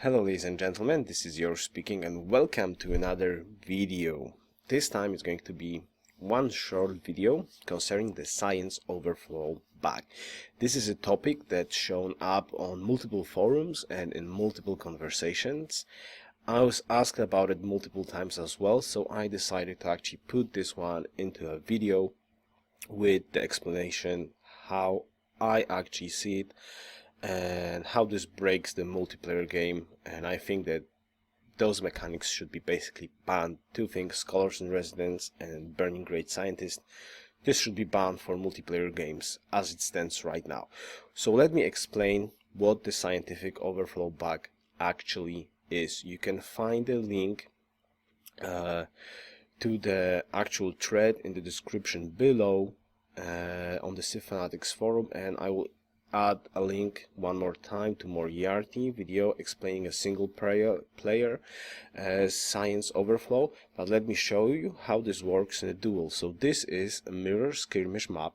Hello ladies and gentlemen, this is Yoruus speaking and welcome to another video. This time it's going to be one short video concerning the Science Overflow bug. This is a topic that's shown up on multiple forums and in multiple conversations. I was asked about it multiple times as well, so I decided to actually put this one into a video with the explanation how I actually see it and how this breaks the multiplayer game. And I think that those mechanics should be basically banned. Two things: scholars in residence and burning great scientists. This should be banned for multiplayer games as it stands right now. So let me explain what the scientific overflow bug actually is. You can find a link to the actual thread in the description below on the CFC Fanatics forum, and I will add a link one more time to Moriarty video explaining a single player Science Overflow. But let me show you how this works in a duel. So this is a mirror skirmish map,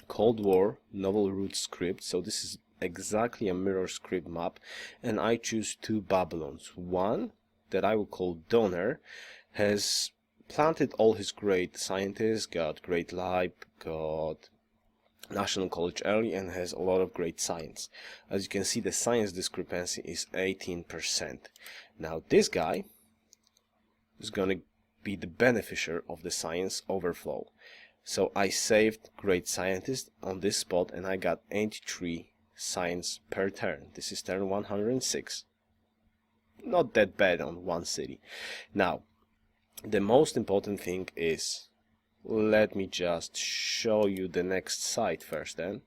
Cold War novel root script. So this is exactly a mirror script map, and I choose two Babylons. One that I will call Donor has planted all his great scientists, got great lab, got National College early, and has a lot of great science. As you can see, the science discrepancy is 18%. Now this guy is gonna be the beneficiary of the science overflow. So I saved great scientist on this spot and I got 83 science per turn. This is turn 106. Not that bad on one city. Now the most important thing is, let me just show you the next site first then.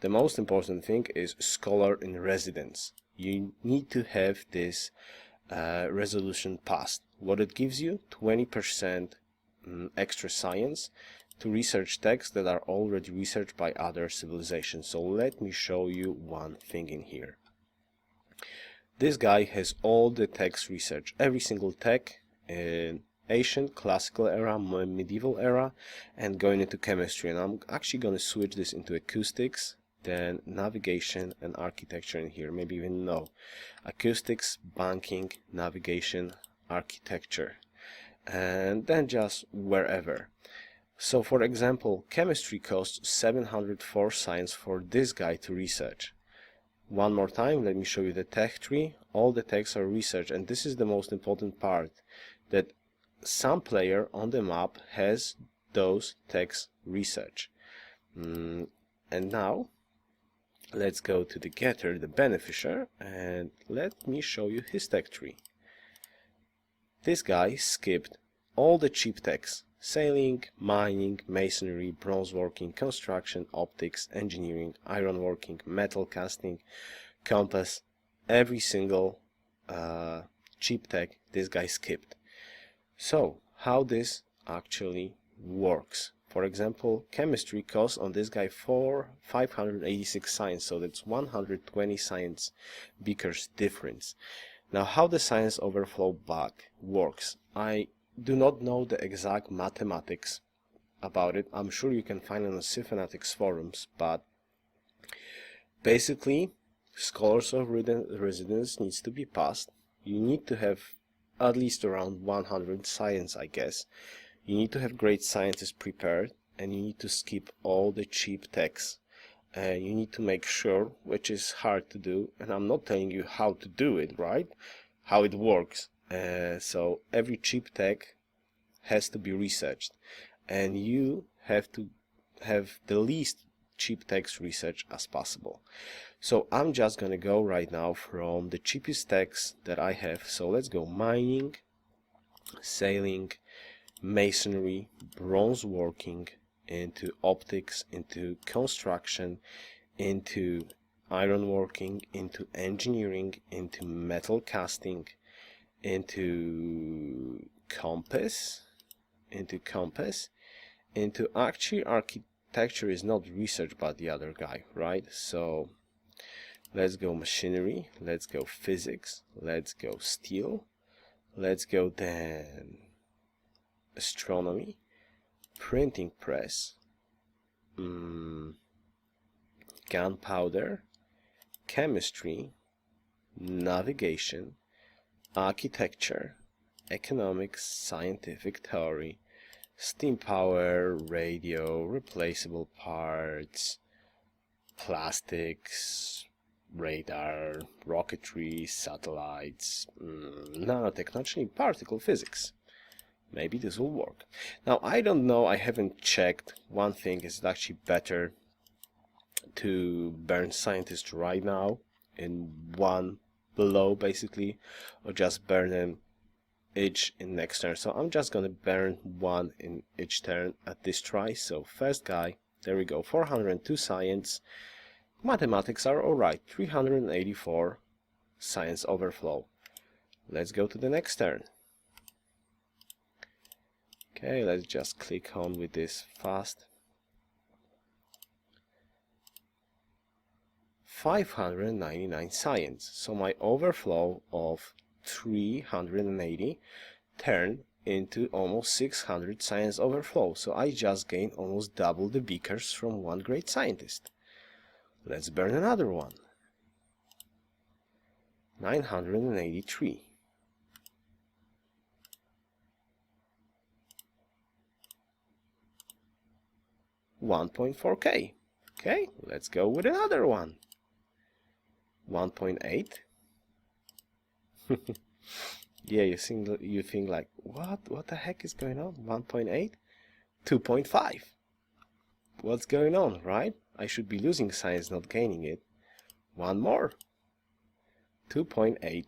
The most important thing is scholar in residence. You need to have this resolution passed. What it gives you: 20% extra science to research texts that are already researched by other civilizations. So let me show you one thing in here. This guy has all the text research, every single tech in ancient, classical era, medieval era, and going into chemistry. And I'm actually going to switch this into acoustics, then navigation and architecture in here. Maybe even no. Acoustics, banking, navigation, architecture, and then just wherever. So for example, chemistry costs 704 science for this guy to research. One more time, let me show you the tech tree. All the techs are research, and this is the most important part, that some player on the map has those techs research. And now let's go to the getter, the beneficiary, and let me show you his tech tree. This guy skipped all the cheap techs: sailing, mining, masonry, bronze working, construction, optics, engineering, ironworking, metal casting, compass. Every single cheap tech this guy skipped. So how this actually works: for example, chemistry costs on this guy 586 science, so that's 120 science beakers difference. Now how the science overflow bug works, I do not know the exact mathematics about it. I'm sure you can find it on the CFC Fanatics forums, but basically scholars of residence needs to be passed. You need to have at least around 100 science, I guess. You need to have great scientists prepared, and you need to skip all the cheap techs. And you need to make sure, which is hard to do, and I'm not telling you how to do it, right? How it works. So every cheap tech has to be researched, and you have to have the least cheap techs research as possible. So I'm just gonna go right now from the cheapest techs that I have. So let's go mining, sailing, masonry, bronze working, into optics, into construction, into ironworking, into engineering, into metal casting, into compass, into actually architecture is not researched by the other guy, right? So let's go machinery, let's go physics, let's go steel, let's go then astronomy, printing press, gunpowder, chemistry, navigation, architecture, economics, scientific theory, steam power, radio, replaceable parts, plastics, radar, rocketry, satellites, nanotechnology, particle physics. Maybe this will work. Now, I don't know, I haven't checked. One thing, is it actually better to burn scientists right now in one below, basically, or just burn them each in next turn? So I'm just gonna burn one in each turn at this try. So first guy, there we go, 402 science. Mathematics are alright, 384 science overflow. Let's go to the next turn. Okay, let's just click on with this fast. 599 science. So my overflow of 380 turned into almost 600 science overflow. So I just gained almost double the beakers from one great scientist. Let's burn another one. 983. $1.4K. Okay, let's go with another one. 1.8. Yeah, you think like, what the heck is going on? 1.8, 2.5. What's going on, right? I should be losing science, not gaining it. One more. 2.8.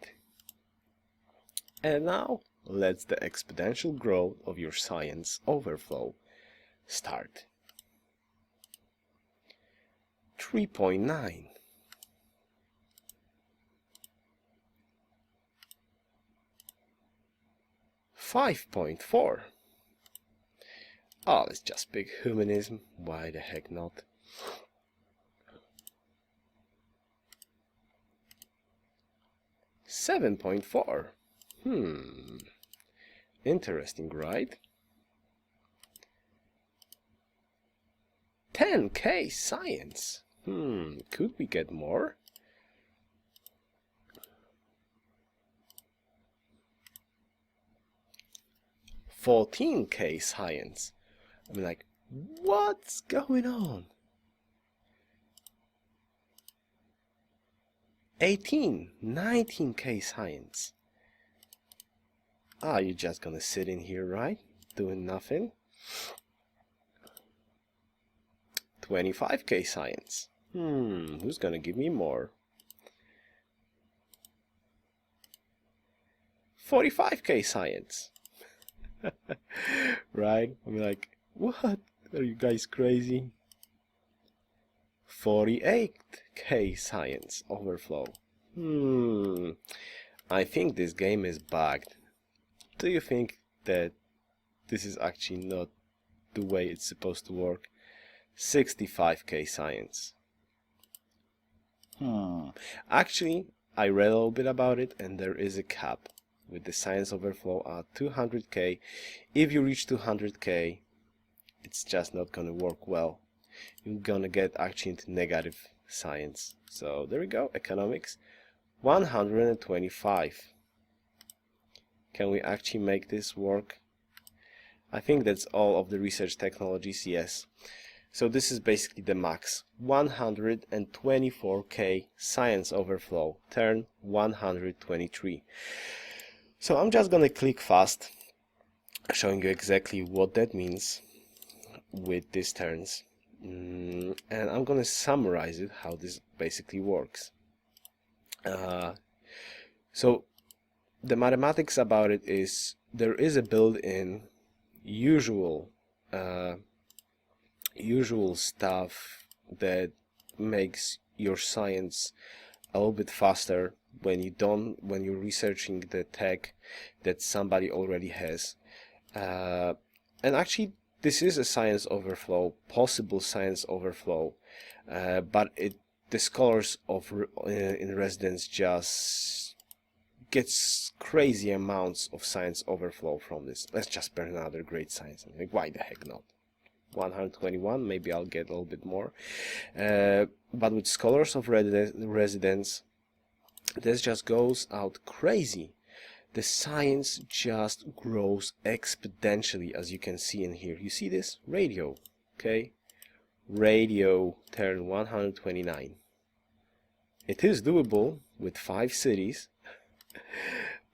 And now let's the exponential growth of your science overflow start. 3.9. 5.4. Oh, let's just pick humanism. Why the heck not? 7.4. Interesting, right? 10K science. Could we get more? $14K science. I'm like, what's going on? 19K science. You're just gonna sit in here, right? Doing nothing. 25K science. Who's gonna give me more? 45K science. Right? I'm like, what? Are you guys crazy? 48K science overflow. I think this game is bugged. Do you think that this is actually not the way it's supposed to work? 65K science. Actually, I read a little bit about it, and there is a cap with the science overflow at 200K. If you reach 200K, it's just not gonna work well. You're gonna get actually into negative science. So there we go, economics, 125. Can we actually make this work? I think that's all of the research technologies, yes. So this is basically the max, 124K science overflow, turn 123. So I'm just gonna click fast, showing you exactly what that means with these turns. And I'm gonna summarize it, how this basically works. So the mathematics about it is, there is a built-in usual stuff that makes your science a little bit faster when you're researching the tech that somebody already has. And actually, this is a science overflow, possible science overflow, but the scholars in residence just gets crazy amounts of science overflow from this. Let's just burn another great science. I'm like, why the heck not? 121, maybe I'll get a little bit more. But with scholars of residence, this just goes out crazy. The science just grows exponentially, as you can see in here. You see this? Radio, okay? Radio turn 129. It is doable with 5 cities,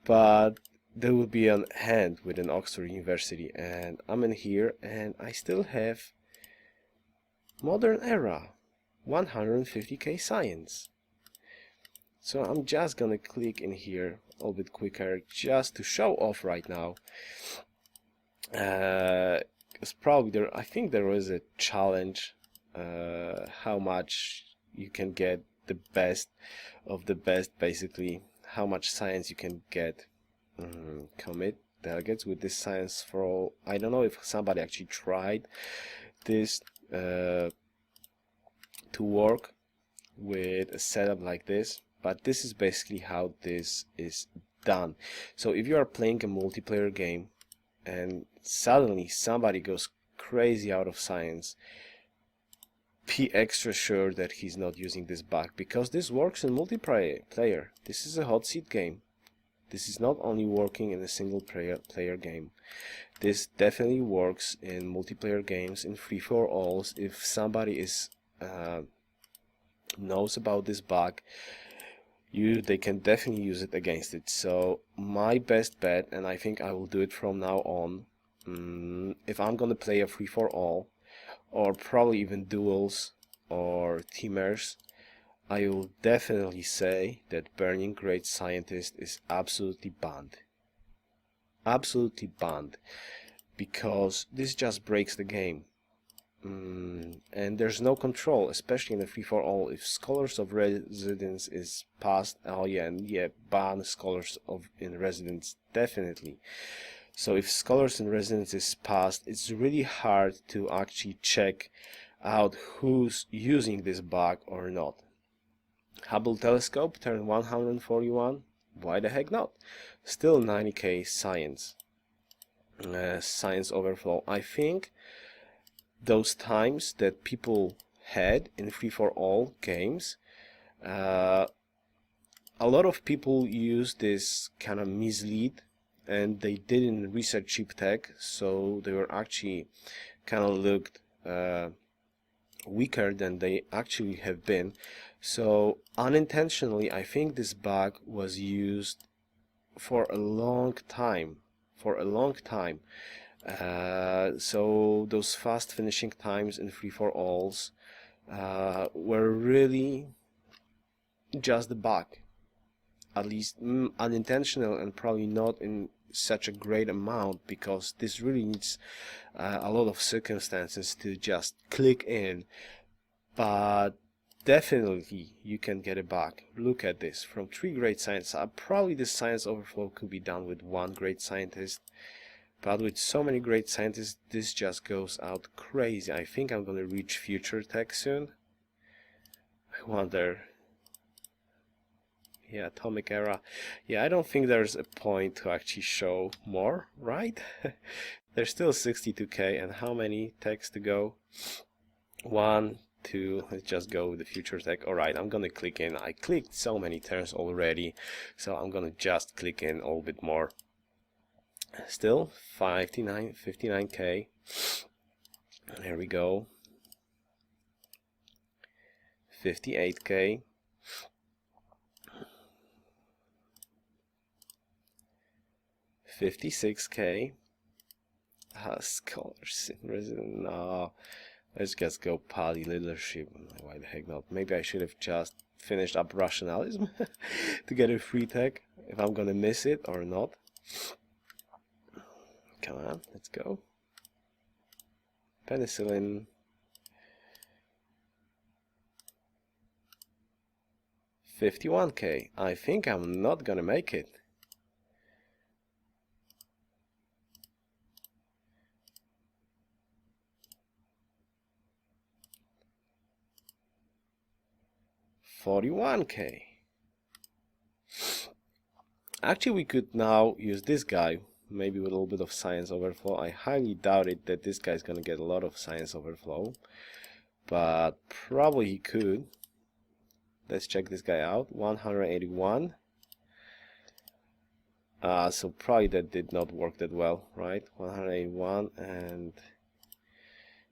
but there will be an end with an Oxford University, and I'm in here and I still have modern era 150k science. So I'm just gonna click in here a little bit quicker just to show off right now, because probably there, I think there was a challenge how much you can get the best of the best, basically how much science you can get. Commit delegates with this science for all. I don't know if somebody actually tried this to work with a setup like this, but this is basically how this is done. So if you are playing a multiplayer game and suddenly somebody goes crazy out of science, be extra sure that he's not using this bug, because this works in multiplayer. This is a hot seat game. This is not only working in a single player game. This definitely works in multiplayer games, in free-for-alls. If somebody is knows about this bug, they can definitely use it against it. So my best bet, and I think I will do it from now on, if I'm gonna play a free-for-all, or probably even duels or teamers, I will definitely say that burning great scientist is absolutely banned. Absolutely banned, because this just breaks the game. And there's no control, especially in a free-for-all. If Scholars of Residence is passed, oh yeah, and yeah, ban Scholars in Residence, definitely. So if Scholars in Residence is passed, it's really hard to actually check out who's using this bug or not. Hubble telescope turned 141, why the heck not? Still 90k science. Science overflow. I think those times that people had in free-for-all games, a lot of people use this kind of mislead, and they didn't research cheap tech, so they were actually kind of looked weaker than they actually have been. So unintentionally, I think this bug was used for a long time. So those fast finishing times in free-for-alls were really just the bug, at least unintentional, and probably not in such a great amount, because this really needs a lot of circumstances to just click in. But definitely you can get a bug. Look at this, from 3 great scientists. Probably the science overflow could be done with 1 great scientist, but with so many great scientists, this just goes out crazy. I think I'm gonna reach future tech soon. I wonder. Yeah, atomic era. Yeah, I don't think there's a point to actually show more, right? There's still 62k, and how many techs to go? 1, 2, let's just go with the future tech. Alright, I'm gonna click in. I clicked so many turns already, so I'm gonna just click in a little bit more. Still 59k. There we go. 58k. 56k. Scholars in residence. No, let's just go Pali leadership. Why the heck not? Maybe I should have just finished up rationalism to get a free tech, if I'm gonna miss it or not. Come on, let's go. Penicillin. 51k. I think I'm not gonna make it. $41k. Actually, we could now use this guy, maybe with a little bit of science overflow. I highly doubt it that this guy's gonna get a lot of science overflow, but probably he could. Let's check this guy out. 181. So probably that did not work that well, right? 181, and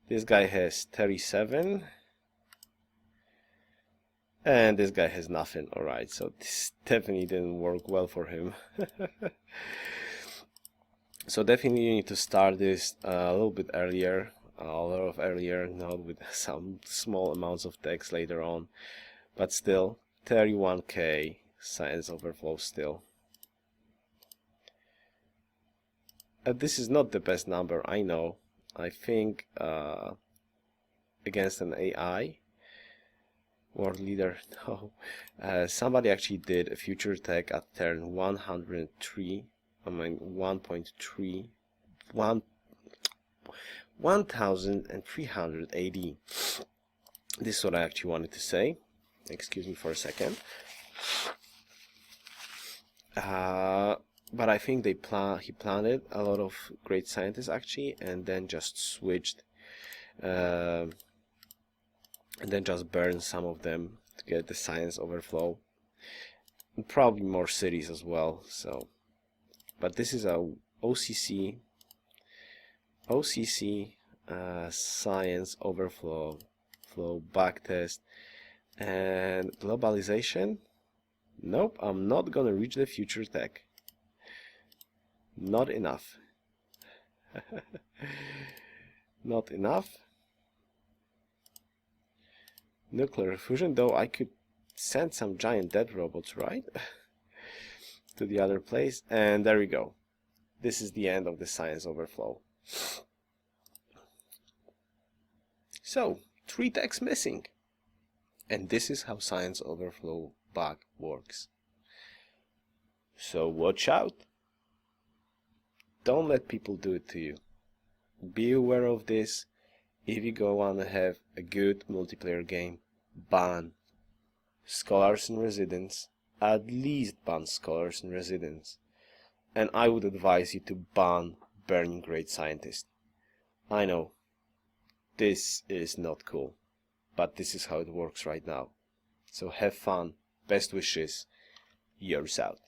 this guy has 37, and this guy has nothing. All right, so this definitely didn't work well for him. So definitely you need to start this a little bit earlier, a lot earlier, not with some small amounts of text later on, but still 31k Science Overflow still. This is not the best number, I know. I think against an AI world leader, no. Somebody actually did a future tech at turn 103. I mean 1.3, 1380. This is what I actually wanted to say. Excuse me for a second. But I think he planted a lot of great scientists actually, and then just switched, and then just burned some of them to get the Science Overflow, and probably more cities as well. So, but this is a OCC Science Overflow bug test, and globalization. Nope, I'm not gonna reach the future tech. Not enough. Not enough. Nuclear fusion, though I could send some giant dead robots, right? To the other place. And there we go. This is the end of the Science Overflow. So, 3 techs missing. And this is how Science Overflow bug works. So watch out. Don't let people do it to you. Be aware of this. If you go on to have a good multiplayer game, ban scholars in residence. At least ban scholars in residence. And I would advise you to ban burning great scientists. I know, this is not cool, but this is how it works right now. So have fun. Best wishes. Yoruus out.